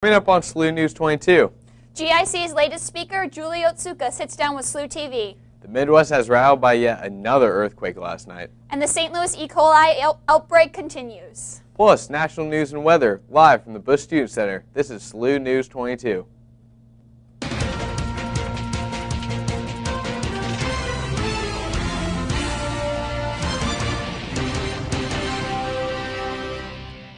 Coming up on SLU News 22. GIC's latest speaker, Julie Otsuka, sits down with SLU-TV. The Midwest has rattled by yet another earthquake last night. And the St. Louis E. coli outbreak continues. Plus, national news and weather, live from the Bush Student Center. This is SLU News 22.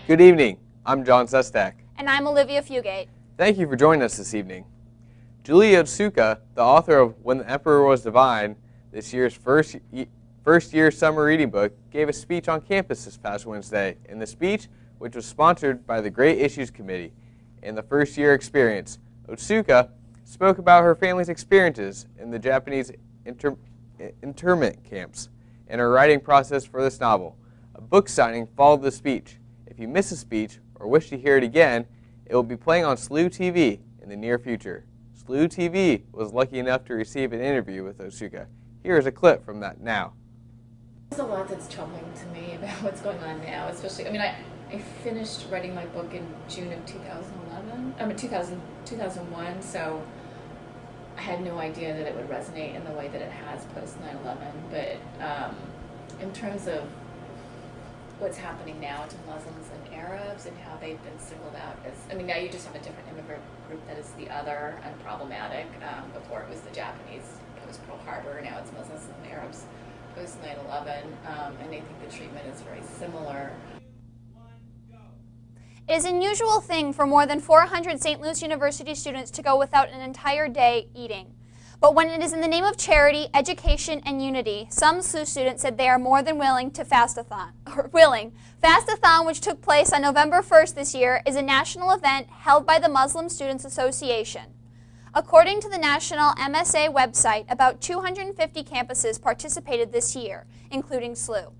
Good evening. I'm John Sestak. And I'm Olivia Fugate. Thank you for joining us this evening. Julie Otsuka, the author of When the Emperor Was Divine, this year's first-year summer reading book, gave a speech on campus this past Wednesday. In the speech, which was sponsored by the Great Issues Committee and the first-year experience, Otsuka spoke about her family's experiences in the Japanese internment camps and her writing process for this novel. A book signing followed the speech. If you missed the speech or wish to hear it again, it will be playing on SLU-TV in the near future. SLU-TV was lucky enough to receive an interview with Otsuka. Here is a clip from that now. There's a lot that's troubling to me about what's going on now, especially, I finished writing my book in June of 2001, so I had no idea that it would resonate in the way that it has post 9/11, but in terms of what's happening now to Muslims and Arabs and how they've been singled out as, now you just have a different immigrant group that is the other and problematic. Before it was the Japanese post Pearl Harbor, now it's Muslims and Arabs post 9/11, and I think the treatment is very similar. It is an unusual thing for more than 400 St. Louis University students to go without an entire day eating. But when it is in the name of charity, education, and unity, some SLU students said they are more than willing to Fastathon. Fastathon, which took place on November 1st this year, is a national event held by the Muslim Students Association. According to the National MSA website, about 250 campuses participated this year, including SLU.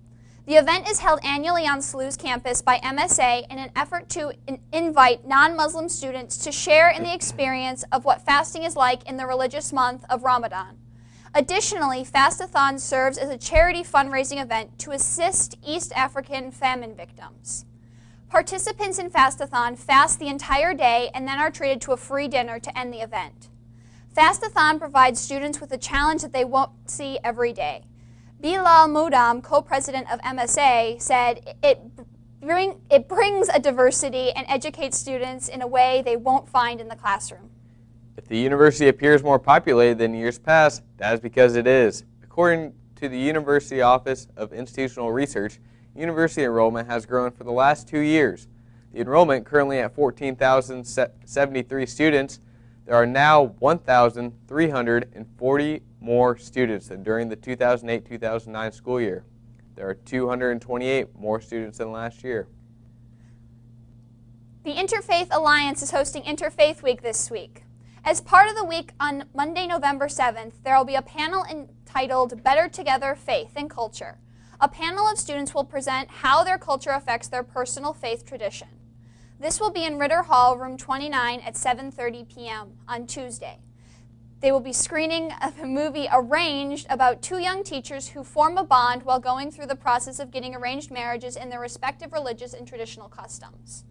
The event is held annually on SLU's campus by MSA in an effort to invite non-Muslim students to share in the experience of what fasting is like in the religious month of Ramadan. Additionally, Fastathon serves as a charity fundraising event to assist East African famine victims. Participants in Fastathon fast the entire day and then are treated to a free dinner to end the event. Fastathon provides students with a challenge that they won't see every day. Bilal Mudam, co-president of MSA, said it brings a diversity and educates students in a way they won't find in the classroom. If the university appears more populated than years past, that is because it is. According to the University Office of Institutional Research, university enrollment has grown for the last 2 years. The enrollment currently at 14,073 students. There are now 1,340 more students than during the 2008-2009 school year. There are 228 more students than last year. The Interfaith Alliance is hosting Interfaith Week this week. As part of the week on Monday, November 7th, there will be a panel entitled Better Together, Faith and Culture. A panel of students will present how their culture affects their personal faith tradition. This will be in Ritter Hall, room 29 at 7:30 p.m. on Tuesday. They will be screening of a movie Arranged about two young teachers who form a bond while going through the process of getting arranged marriages in their respective religious and traditional customs.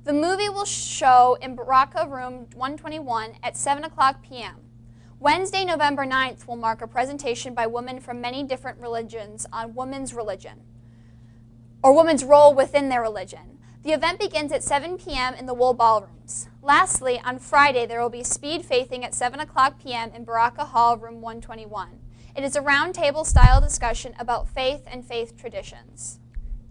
The movie will show in Baraka Room 121 at 7 o'clock p.m. Wednesday, November 9th will mark a presentation by women from many different religions on women's religion, or women's role within their religion. The event begins at 7 p.m. in the Wool Ballrooms. Lastly, on Friday, there will be speed faithing at 7 o'clock p.m. in Baraka Hall, room 121. It is a roundtable style discussion about faith and faith traditions.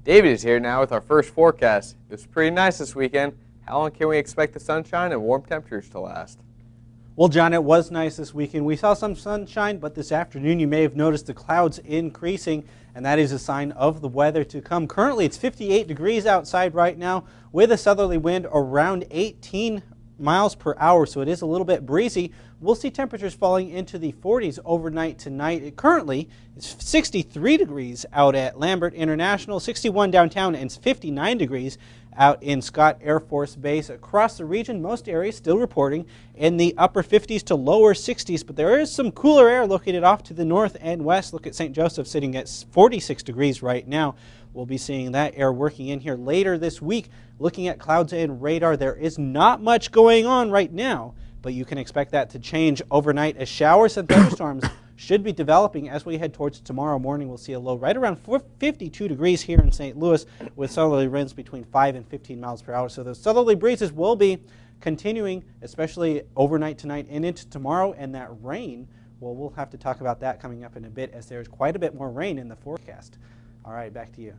David is here now with our first forecast. It was pretty nice this weekend. How long can we expect the sunshine and warm temperatures to last? Well, John, it was nice this weekend. We saw some sunshine, but this afternoon you may have noticed the clouds increasing, and that is a sign of the weather to come. Currently, it's 58 degrees outside right now with a southerly wind around 18 miles per hour, so it is a little bit breezy. We'll see temperatures falling into the 40s overnight tonight. Currently, it's 63 degrees out at Lambert International, 61 downtown, and 59 degrees out in Scott Air Force Base. Across the region, most areas still reporting in the upper 50s to lower 60s, but there is some cooler air located off to the north and west. Look at St. Joseph sitting at 46 degrees right now. We'll be seeing that air working in here later this week. Looking at clouds and radar, there is not much going on right now, but you can expect that to change overnight as showers and thunderstorms should be developing as we head towards tomorrow morning. We'll see a low right around 52 degrees here in St. Louis with southerly winds between 5 and 15 miles per hour. So those southerly breezes will be continuing, especially overnight tonight and into tomorrow. And that rain, well, we'll have to talk about that coming up in a bit as there's quite a bit more rain in the forecast. All right, back to you.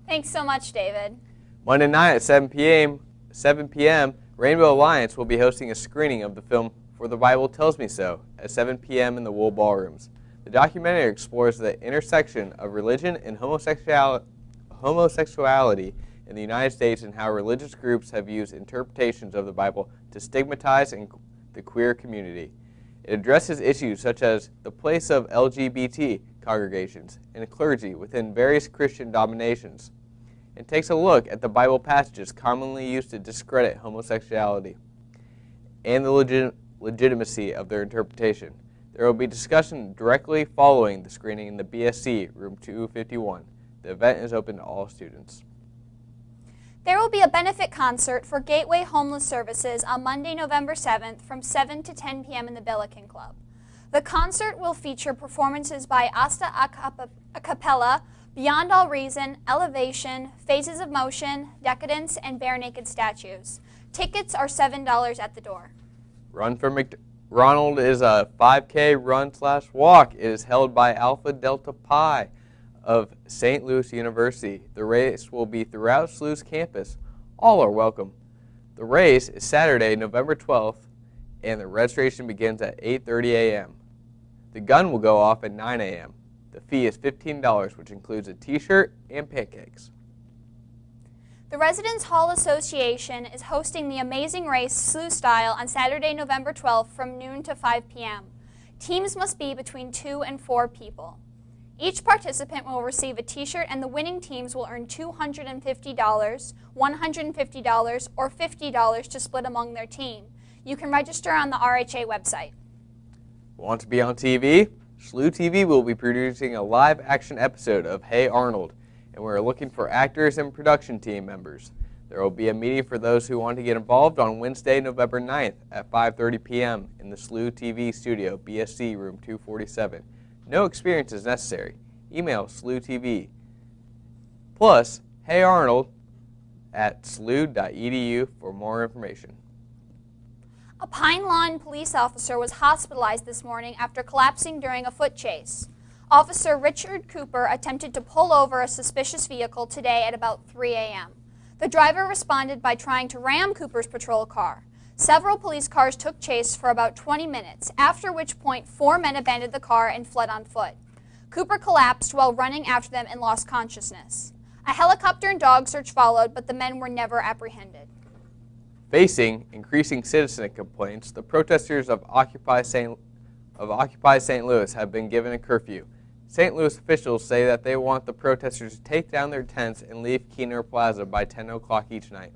Thanks so much, David. Monday night at 7 p.m., Rainbow Alliance will be hosting a screening of the film For the Bible Tells Me So at 7 p.m. in the Wool Ballrooms. The documentary explores the intersection of religion and homosexuality in the United States and how religious groups have used interpretations of the Bible to stigmatize the queer community. It addresses issues such as the place of LGBT congregations and clergy within various Christian denominations, and takes a look at the Bible passages commonly used to discredit homosexuality and the legitimacy of their interpretation. There will be discussion directly following the screening in the BSC, room 251. The event is open to all students. There will be a benefit concert for Gateway Homeless Services on Monday, November 7th from 7 to 10 p.m. in the Billiken Club. The concert will feature performances by Asta a Cappella, Beyond All Reason, Elevation, Phases of Motion, Decadence, and Bare Naked Statues. Tickets are $7 at the door. Run for McDonald is a 5K run/walk. It is held by Alpha Delta Pi of St. Louis University. The race will be throughout SLU's campus. All are welcome. The race is Saturday, November 12th, and the registration begins at 8:30 a.m. The gun will go off at 9 a.m. The fee is $15, which includes a t-shirt and pancakes. The Residence Hall Association is hosting the Amazing Race SLU style on Saturday, November 12th from noon to 5 p.m. Teams must be between 2 and 4 people. Each participant will receive a t-shirt and the winning teams will earn $250, $150, or $50 to split among their team. You can register on the RHA website. Want to be on TV? SLU-TV will be producing a live-action episode of Hey Arnold, and we're looking for actors and production team members. There will be a meeting for those who want to get involved on Wednesday, November 9th at 5:30 p.m. in the SLU-TV studio, BSC, room 247. No experience is necessary. Email SLU-TV. Plus, Hey Arnold at slu.edu for more information. A Pine Lawn police officer was hospitalized this morning after collapsing during a foot chase. Officer Richard Cooper attempted to pull over a suspicious vehicle today at about 3 a.m. The driver responded by trying to ram Cooper's patrol car. Several police cars took chase for about 20 minutes, after which point 4 men abandoned the car and fled on foot. Cooper collapsed while running after them and lost consciousness. A helicopter and dog search followed, but the men were never apprehended. Facing increasing citizen complaints, the protesters of Occupy St. Louis have been given a curfew. St. Louis officials say that they want the protesters to take down their tents and leave Keener Plaza by 10 o'clock each night.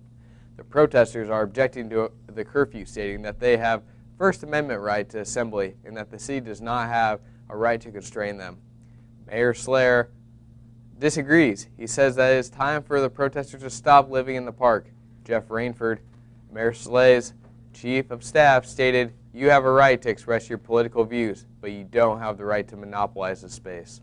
The protesters are objecting to the curfew, stating that they have First Amendment right to assembly and that the city does not have a right to constrain them. Mayor Slayer disagrees. He says that it is time for the protesters to stop living in the park. Jeff Rainford, Mayor Slay's chief of staff, stated, "You have a right to express your political views, but you don't have the right to monopolize the space."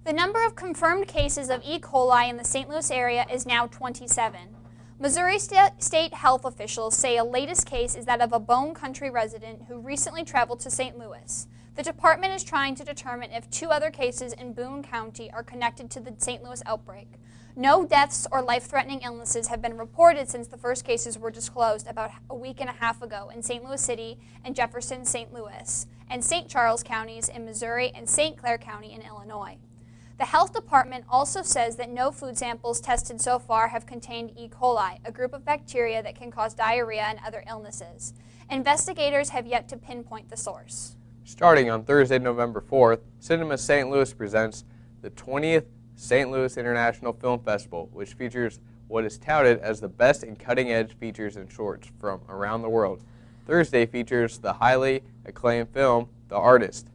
The number of confirmed cases of E. coli in the St. Louis area is now 27. Missouri state health officials say a latest case is that of a Bone Country resident who recently traveled to St. Louis. The department is trying to determine if 2 other cases in Boone County are connected to the St. Louis outbreak. No deaths or life-threatening illnesses have been reported since the first cases were disclosed about a week and a half ago in St. Louis City and Jefferson, St. Louis, and St. Charles counties in Missouri and St. Clair County in Illinois. The health department also says that no food samples tested so far have contained E. coli, a group of bacteria that can cause diarrhea and other illnesses. Investigators have yet to pinpoint the source. Starting on Thursday, November 4th, Cinema St. Louis presents the 20th St. Louis International Film Festival, which features what is touted as the best and cutting-edge features and shorts from around the world. Thursday features the highly acclaimed film, The Artist.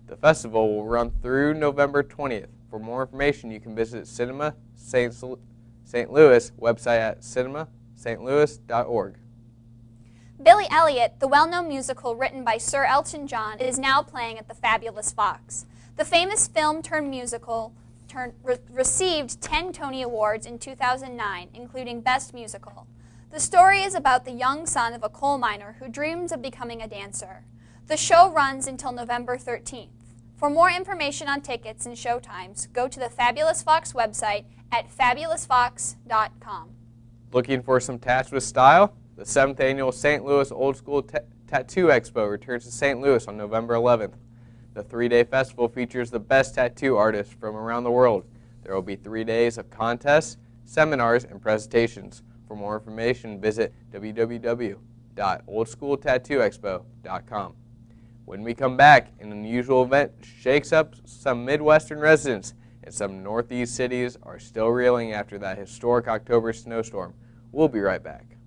The festival will run through November 20th. For more information, you can visit Cinema St. Louis website at cinemastlouis.org. Billy Elliot, the well-known musical written by Sir Elton John, is now playing at the Fabulous Fox. The famous film-turned-musical received 10 Tony Awards in 2009, including Best Musical. The story is about the young son of a coal miner who dreams of becoming a dancer. The show runs until November 13th. For more information on tickets and show times, go to the Fabulous Fox website at fabulousfox.com. Looking for some tats with style? The 7th Annual St. Louis Old School Tattoo Expo returns to St. Louis on November 11th. The 3-day festival features the best tattoo artists from around the world. There will be 3 days of contests, seminars, and presentations. For more information, visit www.oldschooltattooexpo.com. When we come back, an unusual event shakes up some Midwestern residents, and some Northeast cities are still reeling after that historic October snowstorm. We'll be right back.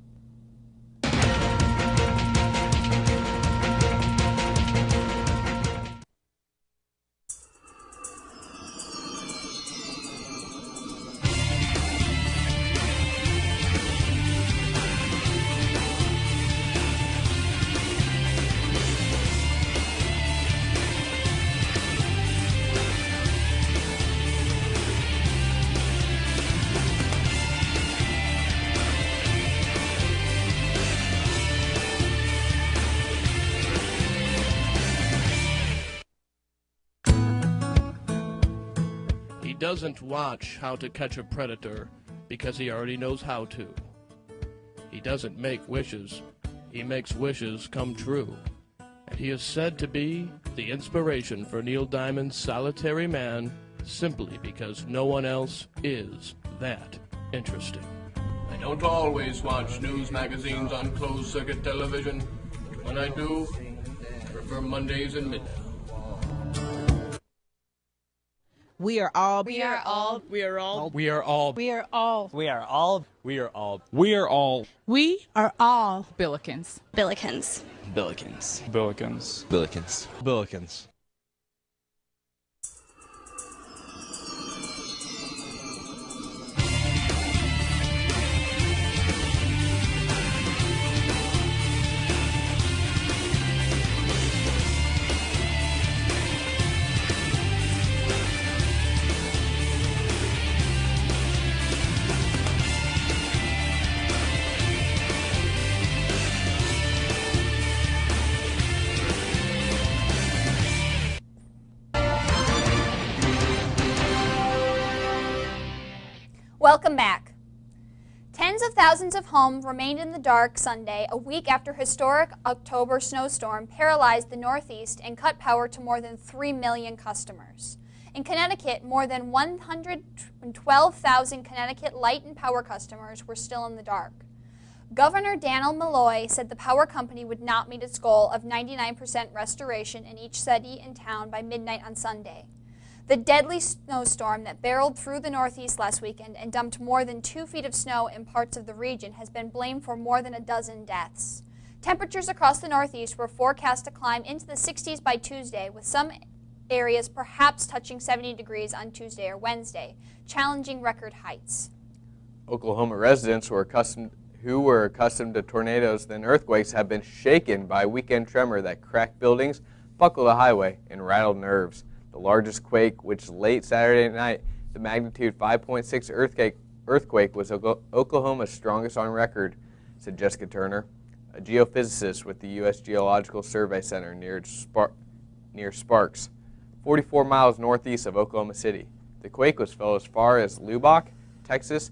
He doesn't watch How to Catch a Predator because he already knows how to. He doesn't make wishes, he makes wishes come true. And he is said to be the inspiration for Neil Diamond's Solitary Man simply because no one else is that interesting. I don't always watch news magazines on closed-circuit television, but when I do, I prefer Mondays and midnight. We are all. We are all. We are all. We are all. We are all. We are all. We are all. We are all. We are all. Billikens. Billikens. Billikens. Billikens. Billikens. Billikens. Welcome back. Tens of thousands of homes remained in the dark Sunday, a week after historic October snowstorm paralyzed the Northeast and cut power to more than 3 million customers. In Connecticut, more than 112,000 Connecticut light and power customers were still in the dark. Governor Dannel Malloy said the power company would not meet its goal of 99% restoration in each city and town by midnight on Sunday. The deadly snowstorm that barreled through the Northeast last weekend and dumped more than 2 feet of snow in parts of the region has been blamed for more than a dozen deaths. Temperatures across the Northeast were forecast to climb into the 60s by Tuesday, with some areas perhaps touching 70 degrees on Tuesday or Wednesday, challenging record heights. Oklahoma residents who were accustomed to tornadoes and earthquakes have been shaken by a weekend tremor that cracked buildings, buckled a highway, and rattled nerves. The largest quake, which late Saturday night, the magnitude 5.6 earthquake was Oklahoma's strongest on record, said Jessica Turner, a geophysicist with the U.S. Geological Survey Center near Sparks, 44 miles northeast of Oklahoma City. The quake was felt as far as Lubbock, Texas,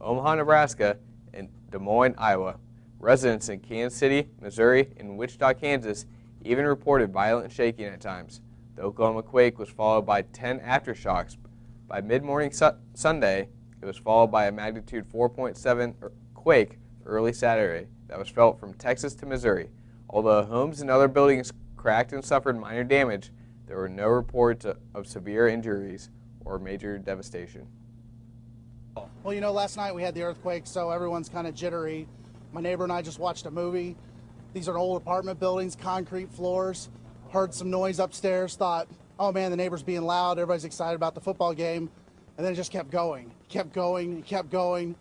Omaha, Nebraska, and Des Moines, Iowa. Residents in Kansas City, Missouri, and Wichita, Kansas even reported violent shaking at times. The Oklahoma quake was followed by 10 aftershocks. By mid-morning Sunday, it was followed by a magnitude 4.7 quake early Saturday that was felt from Texas to Missouri. Although homes and other buildings cracked and suffered minor damage, there were no reports of severe injuries or major devastation. Well, you know, last night we had the earthquake, so everyone's kind of jittery. My neighbor and I just watched a movie. These are old apartment buildings, concrete floors. Heard some noise upstairs, thought, oh man, the neighbor's being loud, everybody's excited about the football game, and then it just kept going, kept going, kept going.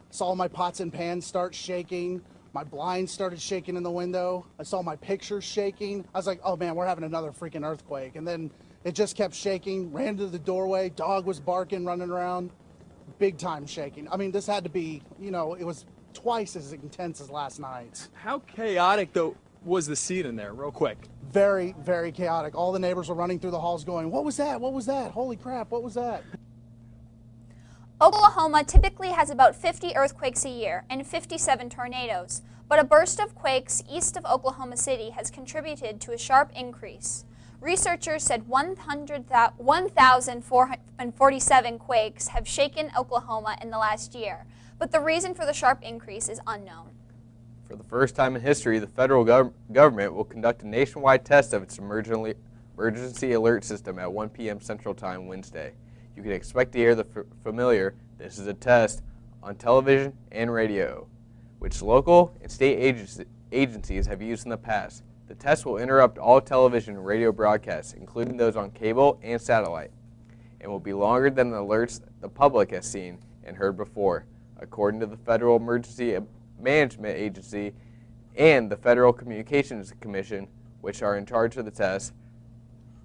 Saw my pots and pans start shaking. My blinds started shaking in the window. I saw my pictures shaking. I was like, oh man, we're having another freaking earthquake. And then it just kept shaking, ran to the doorway, dog was barking, running around, big time shaking. I mean, this had to be, you know, it was twice as intense as last night. How chaotic, though, was the scene in there, real quick? Very, very chaotic. All the neighbors were running through the halls going, what was that? What was that? Holy crap, what was that? Oklahoma typically has about 50 earthquakes a year and 57 tornadoes, but a burst of quakes east of Oklahoma City has contributed to a sharp increase. Researchers said 1,447 quakes have shaken Oklahoma in the last year, but the reason for the sharp increase is unknown. For the first time in history, the federal government will conduct a nationwide test of its emergency alert system at 1 p.m. Central Time Wednesday. You can expect to hear the familiar "This is a test" on television and radio, which local and state agencies have used in the past. The test will interrupt all television and radio broadcasts, including those on cable and satellite, and will be longer than the alerts the public has seen and heard before, according to the Federal Emergency Management Agency and the Federal Communications Commission, which are in charge of the test.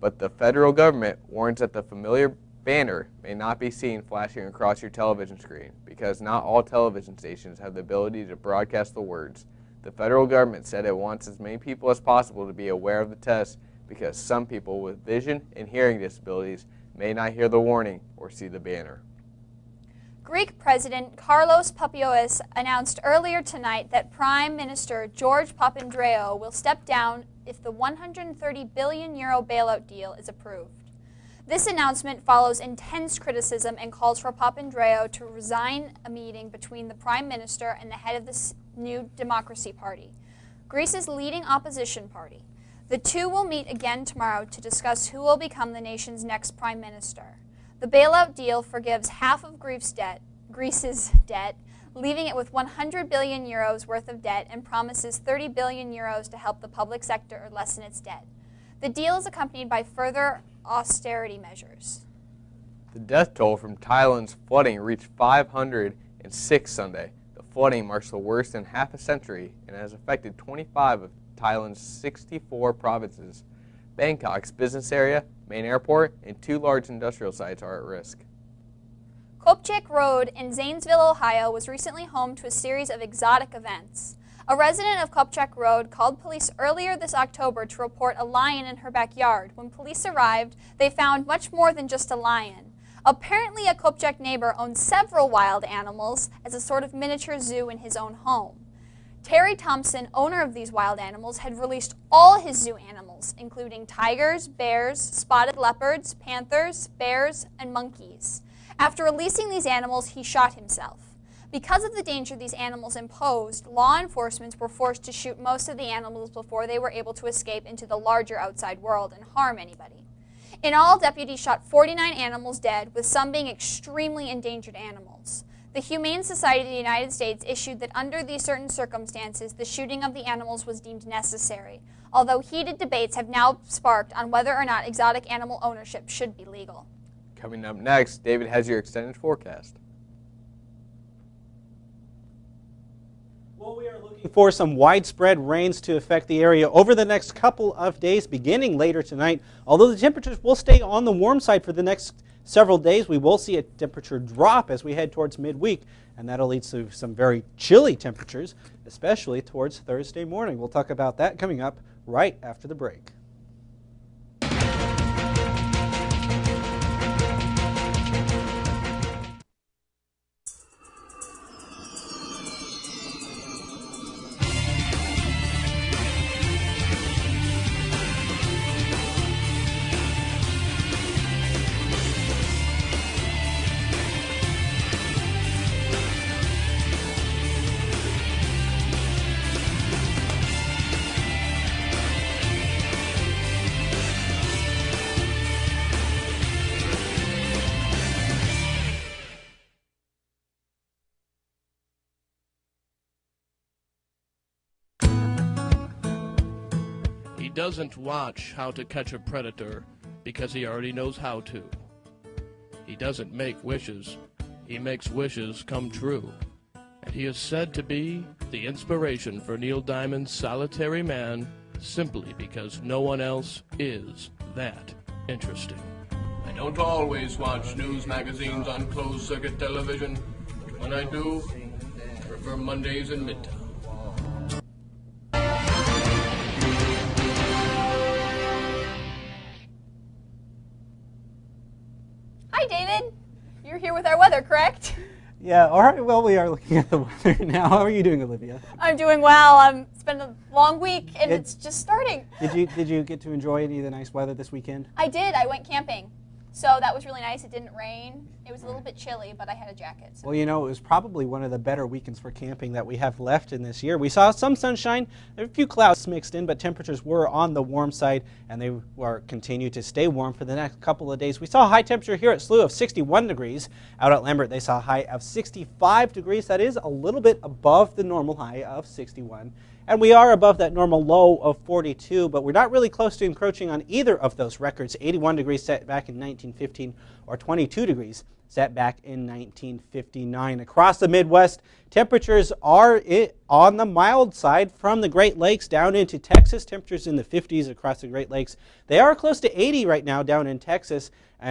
But the federal government warns that the familiar banner may not be seen flashing across your television screen because not all television stations have the ability to broadcast the words. The federal government said it wants as many people as possible to be aware of the test because some people with vision and hearing disabilities may not hear the warning or see the banner. Greek President Carlos Papadopoulos announced earlier tonight that Prime Minister George Papandreou will step down if the €130 billion bailout deal is approved. This announcement follows intense criticism and calls for Papandreou to resign a meeting between the Prime Minister and the head of the New Democracy Party, Greece's leading opposition party. The two will meet again tomorrow to discuss who will become the nation's next Prime Minister. The bailout deal forgives half of Greece's debt, leaving it with €100 billion worth of debt, and promises €30 billion to help the public sector lessen its debt. The deal is accompanied by further austerity measures. The death toll from Thailand's flooding reached 506 Sunday. The flooding marks the worst in half a century and has affected 25 of Thailand's 64 provinces. Bangkok's business area, main airport, and 2 large industrial sites are at risk. Kopchak Road in Zanesville, Ohio was recently home to a series of exotic events. A resident of Kopchak Road called police earlier this October to report a lion in her backyard. When police arrived, they found much more than just a lion. Apparently, a Kopchak neighbor owns several wild animals as a sort of miniature zoo in his own home. Terry Thompson, owner of these wild animals, had released all his zoo animals, including tigers, bears, spotted leopards, panthers, bears, and monkeys. After releasing these animals, he shot himself. Because of the danger these animals imposed, law enforcement were forced to shoot most of the animals before they were able to escape into the larger outside world and harm anybody. In all, deputies shot 49 animals dead, with some being extremely endangered animals. The Humane Society of the United States issued that under these certain circumstances, the shooting of the animals was deemed necessary, although heated debates have now sparked on whether or not exotic animal ownership should be legal. Coming up next, David has your extended forecast. Well, we are looking for some widespread rains to affect the area over the next couple of days, beginning later tonight. Although the temperatures will stay on the warm side for the next several days, we will see a temperature drop as we head towards midweek, and that'll lead to some very chilly temperatures, especially towards Thursday morning. We'll talk about that coming up right after the break. He doesn't watch How to Catch a Predator because he already knows how to. He doesn't make wishes, he makes wishes come true. And he is said to be the inspiration for Neil Diamond's Solitary Man, simply because no one else is that interesting. I don't always watch news magazines on closed-circuit television. When I do, I prefer Mondays in Midtown. Hi, David. You're here with our weather, correct? Yeah, all right, well, we are looking at the weather now. How are you doing, Olivia? I'm doing well. It's been a long week, and it's just starting. Did you get to enjoy any of the nice weather this weekend? I did. I went camping. So that was really nice. It didn't rain. It was a little bit chilly, but I had a jacket. So. Well, you know, it was probably one of the better weekends for camping that we have left in this year. We saw some sunshine, a few clouds mixed in, but temperatures were on the warm side, and they will continue to stay warm for the next couple of days. We saw a high temperature here at SLU of 61 degrees. Out at Lambert, they saw a high of 65 degrees. That is a little bit above the normal high of 61. And we are above that normal low of 42, but we're not really close to encroaching on either of those records. 81 degrees set back in 1915 or 22 degrees set back in 1959. Across the Midwest, temperatures are on the mild side from the Great Lakes down into Texas. Temperatures in the 50s across the Great Lakes. They are close to 80 right now down in Texas.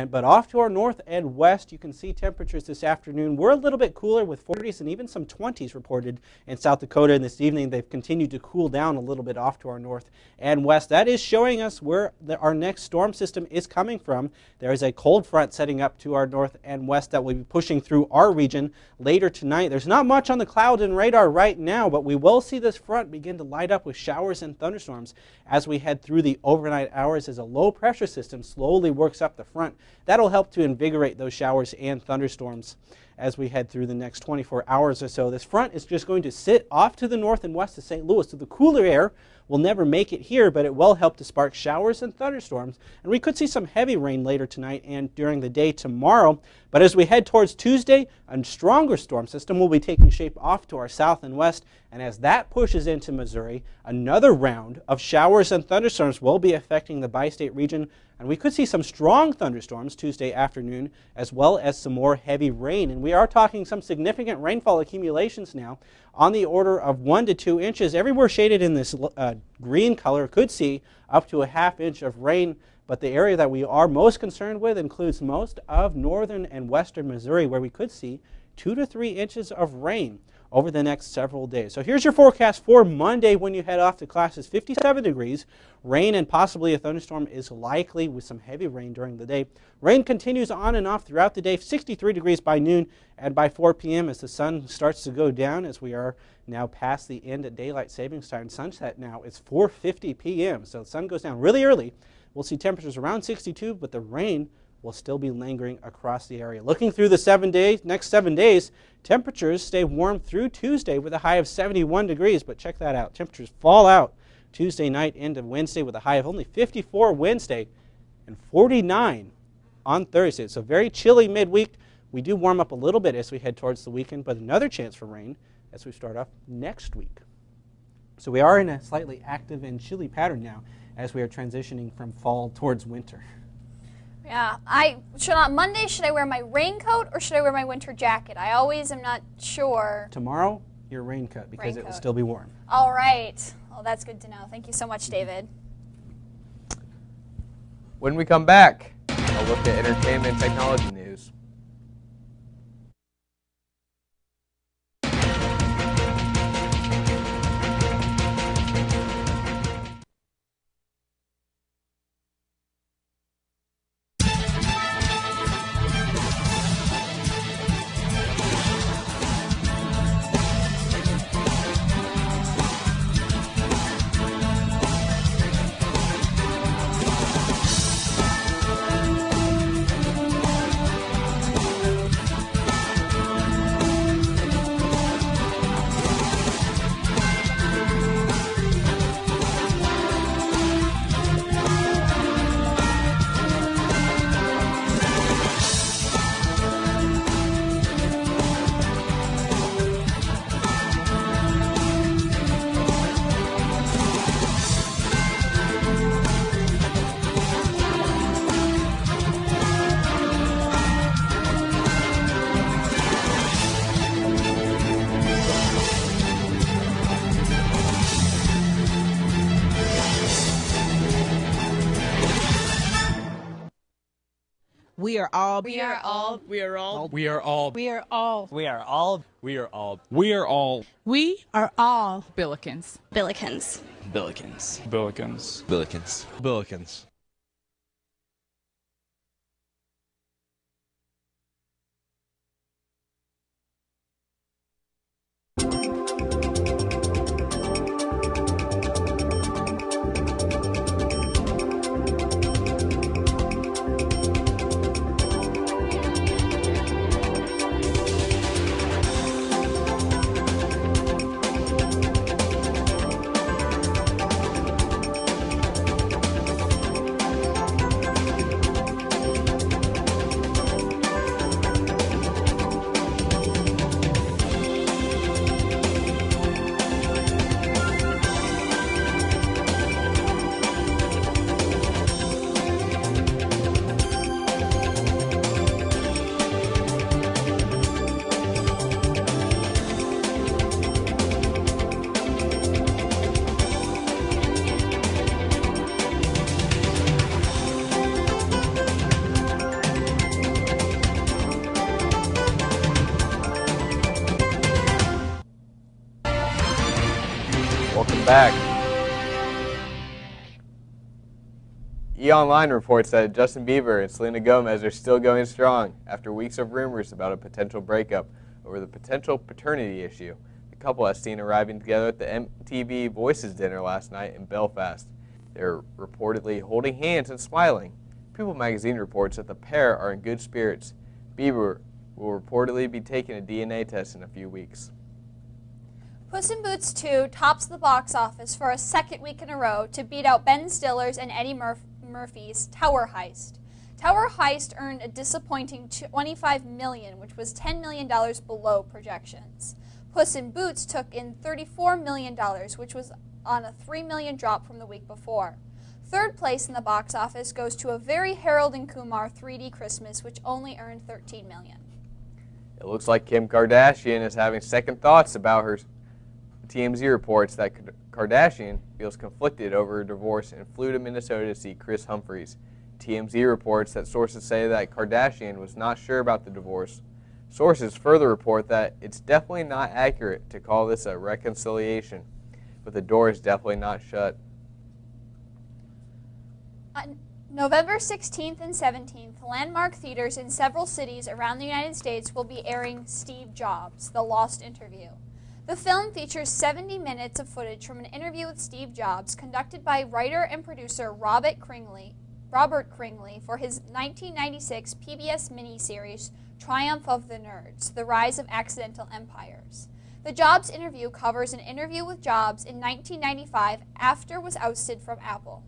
But off to our north and west, you can see temperatures this afternoon were a little bit cooler with 40s and even some 20s reported in South Dakota. And this evening, they've continued to cool down a little bit off to our north and west. That is showing us where our next storm system is coming from. There is a cold front setting up to our north and west that will be pushing through our region later tonight. There's not much on the cloud and radar right now, but we will see this front begin to light up with showers and thunderstorms as we head through the overnight hours as a low pressure system slowly works up the front. That'll help to invigorate those showers and thunderstorms as we head through the next 24 hours or so. This front is just going to sit off to the north and west of St. Louis, so the cooler air will never make it here, but it will help to spark showers and thunderstorms. And we could see some heavy rain later tonight and during the day tomorrow. But as we head towards Tuesday, a stronger storm system will be taking shape off to our south and west. And as that pushes into Missouri, another round of showers and thunderstorms will be affecting the bi-state region. And we could see some strong thunderstorms Tuesday afternoon, as well as some more heavy rain. And we are talking some significant rainfall accumulations now on the order of 1 to 2 inches. Everywhere shaded in this green color could see up to a ½ inch of rain. But the area that we are most concerned with includes most of northern and western Missouri, where we could see 2 to 3 inches of rain over the next several days. So here's your forecast for Monday when you head off to classes. 57 degrees. Rain and possibly a thunderstorm is likely with some heavy rain during the day. Rain continues on and off throughout the day. 63 degrees by noon and by 4 p.m. as the sun starts to go down, as we are now past the end of daylight savings time. Sunset now is 4:50 p.m. So the sun goes down really early. We'll see temperatures around 62, but the rain will still be lingering across the area. Looking through the next 7 days, temperatures stay warm through Tuesday with a high of 71 degrees. But check that out. Temperatures fall out Tuesday night into Wednesday with a high of only 54 Wednesday and 49 on Thursday. So very chilly midweek. We do warm up a little bit as we head towards the weekend, but another chance for rain as we start off next week. So we are in a slightly active and chilly pattern now as we are transitioning from fall towards winter. Yeah, on Monday, should I wear my raincoat or should I wear my winter jacket? I always am not sure. Tomorrow, your raincoat, because it will still be warm. All right. Well, that's good to know. Thank you so much, David. When we come back, I'll look at entertainment and technology news. We are all. We are all. We are all. We are all. We are all. We are all. We are all. We are all. We are all Billikens. Billikens. Billikens. Billikens. Billikens. Billikens. Welcome back. E-Online reports that Justin Bieber and Selena Gomez are still going strong after weeks of rumors about a potential breakup over the potential paternity issue. The couple has seen arriving together at the MTV Voices dinner last night in Belfast. They're reportedly holding hands and smiling. People magazine reports that the pair are in good spirits. Bieber will reportedly be taking a DNA test in a few weeks. Puss in Boots 2 tops the box office for a second week in a row to beat out Ben Stiller's and Eddie Murphy's Tower Heist. Tower Heist earned a disappointing $25 million, which was $10 million below projections. Puss in Boots took in $34 million, which was on a $3 million drop from the week before. Third place in the box office goes to a very Harold and Kumar 3D Christmas, which only earned $13 million. It looks like Kim Kardashian is having second thoughts about her. TMZ reports that Kardashian feels conflicted over her divorce and flew to Minnesota to see Chris Humphries. TMZ reports that sources say that Kardashian was not sure about the divorce. Sources further report that it's definitely not accurate to call this a reconciliation, but the door is definitely not shut. On November 16th and 17th, landmark theaters in several cities around the United States will be airing Steve Jobs, The Lost Interview. The film features 70 minutes of footage from an interview with Steve Jobs conducted by writer and producer Robert Kringley for his 1996 PBS miniseries Triumph of the Nerds, The Rise of Accidental Empires. The Jobs interview covers an interview with Jobs in 1995 after was ousted from Apple.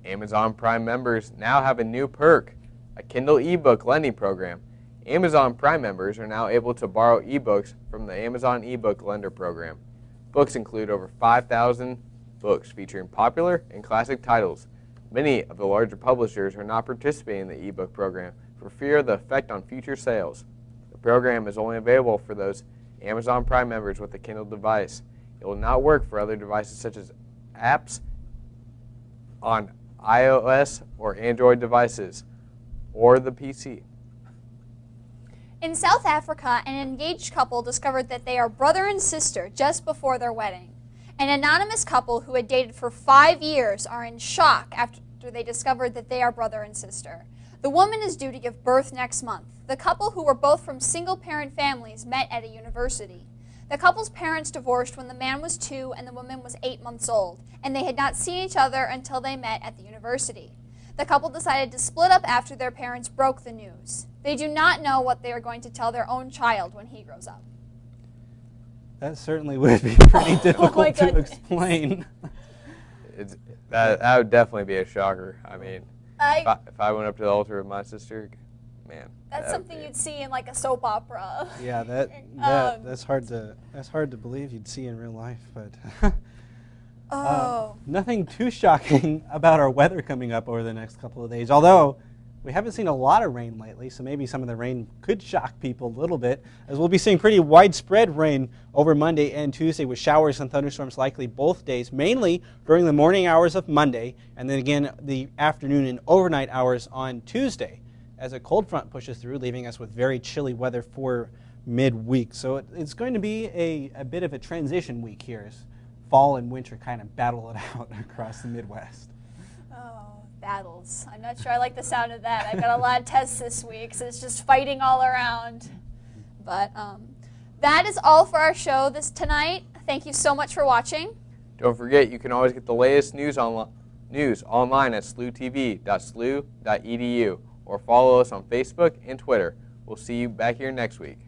Amazon Prime members now have a new perk, a Kindle ebook lending program. Amazon Prime members are now able to borrow ebooks from the Amazon eBook Lender Program. Books include over 5,000 books featuring popular and classic titles. Many of the larger publishers are not participating in the ebook program for fear of the effect on future sales. The program is only available for those Amazon Prime members with a Kindle device. It will not work for other devices such as apps on iOS or Android devices or the PC. In South Africa, an engaged couple discovered that they are brother and sister just before their wedding. An anonymous couple who had dated for 5 years are in shock after they discovered that they are brother and sister. The woman is due to give birth next month. The couple, who were both from single-parent families, met at a university. The couple's parents divorced when the man was 2 and the woman was 8 months old, and they had not seen each other until they met at the university. The couple decided to split up after their parents broke the news. They do not know what they are going to tell their own child when he grows up. That certainly would be pretty difficult to explain. That would definitely be a shocker. I mean, if I went up to the altar with my sister, man. That's something you'd see in like a soap opera. Yeah, that's hard to believe you'd see in real life, but nothing too shocking about our weather coming up over the next couple of days. Although we haven't seen a lot of rain lately, so maybe some of the rain could shock people a little bit, as we'll be seeing pretty widespread rain over Monday and Tuesday, with showers and thunderstorms likely both days, mainly during the morning hours of Monday, and then again the afternoon and overnight hours on Tuesday. as a cold front pushes through, leaving us with very chilly weather for midweek. So it's going to be a bit of a transition week here as fall and winter kind of battle it out across the Midwest. Oh, battles. I'm not sure I like the sound of that. I've got a lot of tests this week, so it's just fighting all around. But that is all for our show tonight. Thank you so much for watching. Don't forget, you can always get the latest news online at SLU-TV.slu.edu or follow us on Facebook and Twitter. We'll see you back here next week.